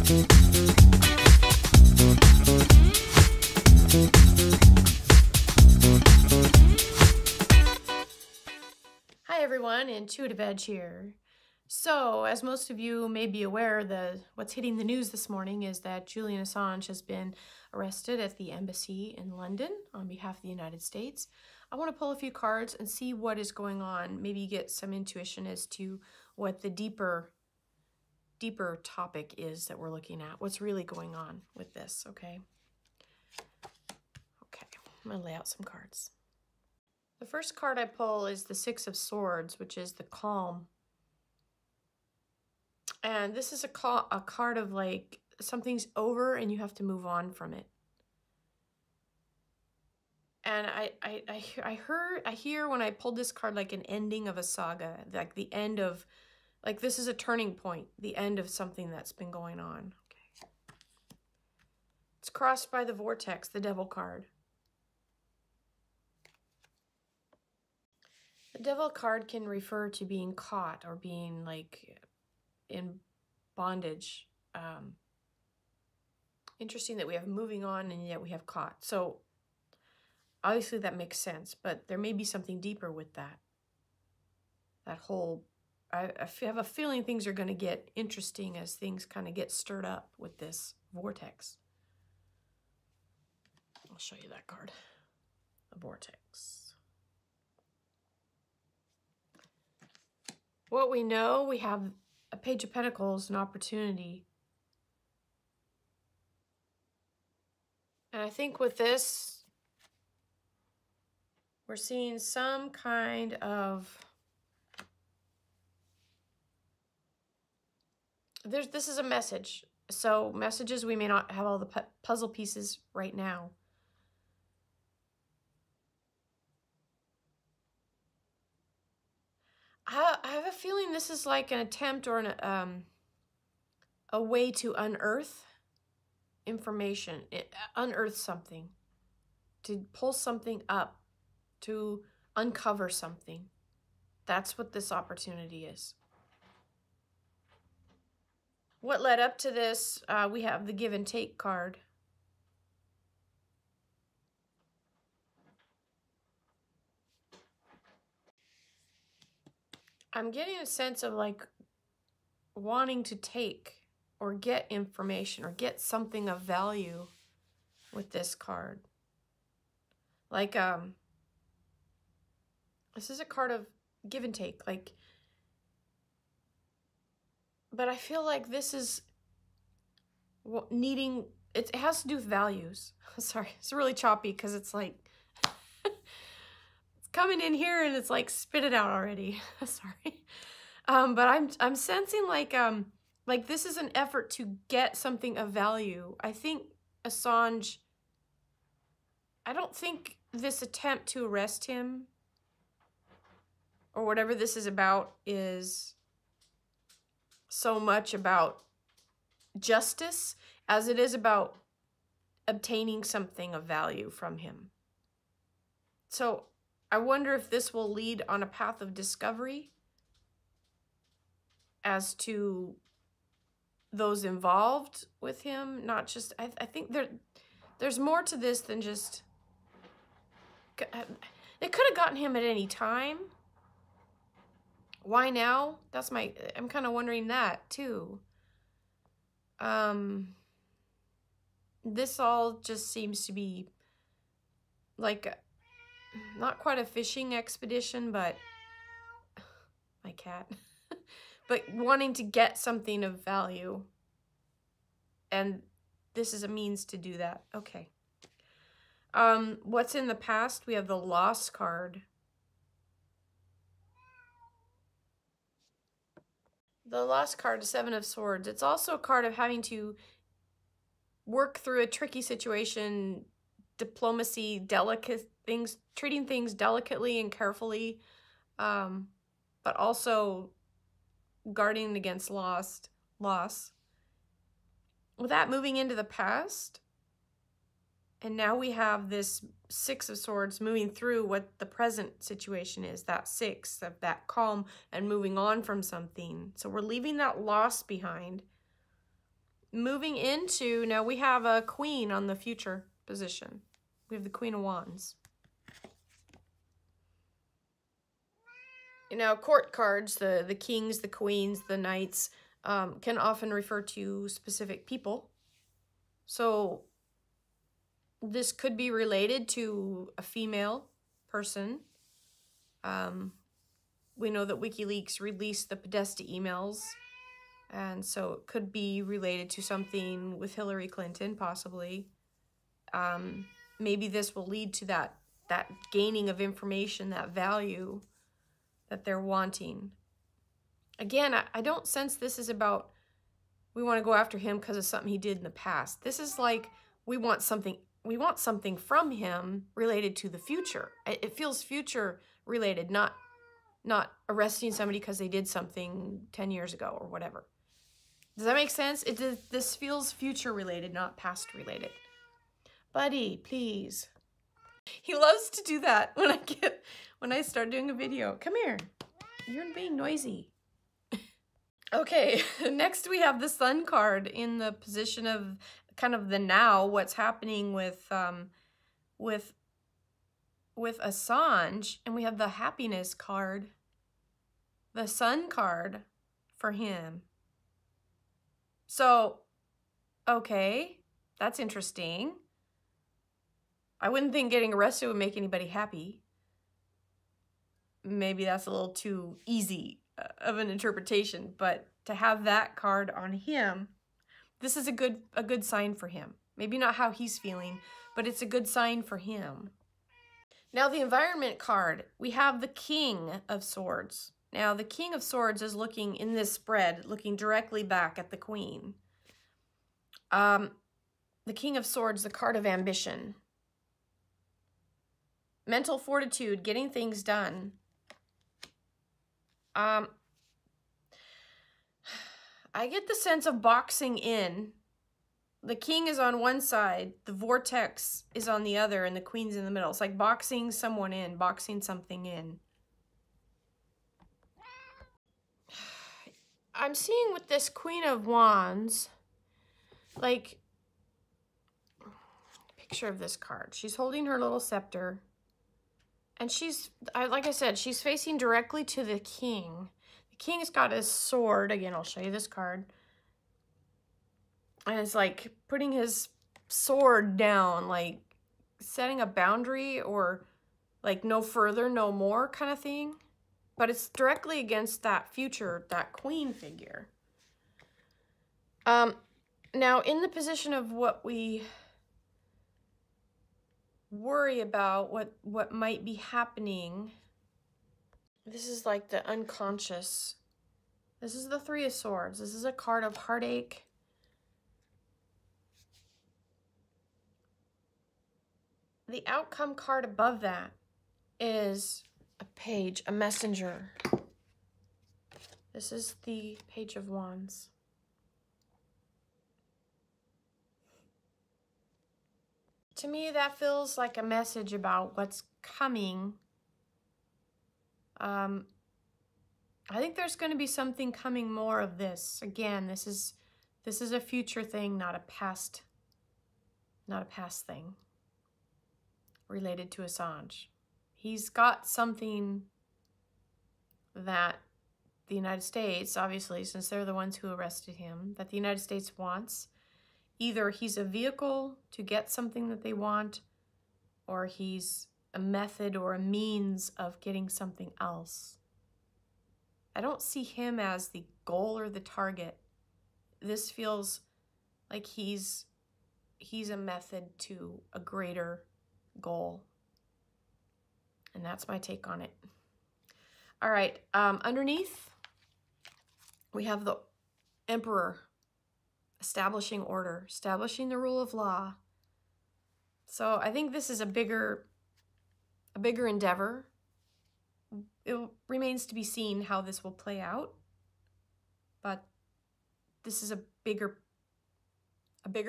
Hi everyone, Intuitive Edge here. So, as most of you may be aware, what's hitting the news this morning is that Julian Assange has been arrested at the embassy in London on behalf of the United States. I want to pull a few cards and see what is going on, maybe get some intuition as to what the deeper topic is that we're looking at, what's really going on with this, okay? Okay, I'm going to lay out some cards. The first card I pull is the Six of Swords, which is the calm. And this is a card of like something's over and you have to move on from it. And I hear when I pulled this card like an ending of a saga, like the end of, like this is a turning point, the end of something that's been going on. Okay. It's crossed by the vortex, the Devil card. The Devil card can refer to being caught or being like in bondage. Interesting that we have moving on and yet we have caught. So obviously that makes sense, but there may be something deeper with that. That whole, I have a feeling things are going to get interesting as things kind of get stirred up with this vortex. I'll show you that card, the vortex. What we know, we have a Page of Pentacles, an opportunity. And I think with this, we're seeing some kind of, this is a message. So messages, we may not have all the puzzle pieces right now. I have a feeling this is like an attempt or a way to unearth information, unearth something, to pull something up, to uncover something. That's what this opportunity is. What led up to this, we have the Give and Take card. I'm getting a sense of like wanting to take or get information or get something of value with this card. Like, this is a card of give and take, like, but I feel like this is needing, it has to do with values. Sorry, it's really choppy because it's like, it's coming in here and it's like, spit it out already. Sorry. But I'm sensing like this is an effort to get something of value. I think Assange, I don't think this attempt to arrest him or whatever this is about is so much about justice as it is about obtaining something of value from him. So I wonder if this will lead on a path of discovery as to those involved with him, not just, I think there's more to this than just, they could have gotten him at any time. Why now? I'm kind of wondering that too. This all just seems to be like, not quite a fishing expedition, but my cat, but wanting to get something of value. And this is a means to do that. Okay. What's in the past? We have the Loss card. The Loss card, Seven of Swords. It's also a card of having to work through a tricky situation, diplomacy, delicate things, treating things delicately and carefully, but also guarding against loss. With that moving into the past, and now we have this Six of Swords moving through what the present situation is, that six of that calm and moving on from something. So we're leaving that loss behind. moving into, now we have a queen on the future position. We have the Queen of Wands. Now, court cards, the kings, the queens, the knights, can often refer to specific people. So this could be related to a female person. We know that WikiLeaks released the Podesta emails, and so it could be related to something with Hillary Clinton, possibly. Maybe this will lead to that gaining of information, that value that they're wanting. Again, I don't sense this is about we want to go after him because of something he did in the past. This is like we want something from him related to the future. It feels future related, not arresting somebody because they did something 10 years ago or whatever. Does that make sense? This feels future related, not past related. Buddy, please. He loves to do that when I start doing a video. Come here. You're being noisy. Okay, next we have the Sun card in the position of kind of the now, what's happening with Assange, and we have the Happiness card, the Sun card for him. So, okay, that's interesting. I wouldn't think getting arrested would make anybody happy. Maybe that's a little too easy of an interpretation, but to have that card on him, this is a good sign for him. Maybe not how he's feeling, but it's a good sign for him. Now the Environment card, we have the King of Swords. Now the King of Swords is looking in this spread, looking directly back at the Queen. The King of Swords, the card of ambition. Mental fortitude, getting things done. I get the sense of boxing in. The king is on one side, the vortex is on the other, and the queen's in the middle. It's like boxing someone in, boxing something in. I'm seeing with this Queen of Wands, like, picture of this card. She's holding her little scepter. And she's, like I said, she's facing directly to the king. The king's got his sword. Again, I'll show you this card. And it's like putting his sword down, like setting a boundary or like no further, no more kind of thing. But it's directly against that future, that queen figure. Now, in the position of what we worry about, what might be happening, this is like the unconscious. This is the Three of Swords. This is a card of heartache. The outcome card above that is a page, a messenger. This is the Page of Wands. To me, that feels like a message about what's coming. I think there's going to be something coming more of this. Again, this is a future thing, not a past thing related to Assange. He's got something that the United States, obviously, since they're the ones who arrested him, that the United States wants. Either he's a vehicle to get something that they want, or he's a method or a means of getting something else. I don't see him as the goal or the target. This feels like he's a method to a greater goal. And that's my take on it. All right, underneath, we have the Emperor. Establishing order, establishing the rule of law. So I think this is a bigger endeavor. It remains to be seen how this will play out, but this is a bigger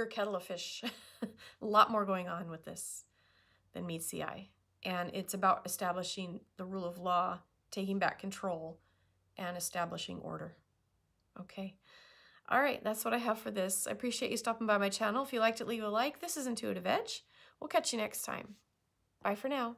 kettle of fish. A lot more going on with this than meets the eye. And it's about establishing the rule of law, taking back control, and establishing order. Okay. All right, that's what I have for this. I appreciate you stopping by my channel. If you liked it, leave a like. This is Intuitive Edge. We'll catch you next time. Bye for now.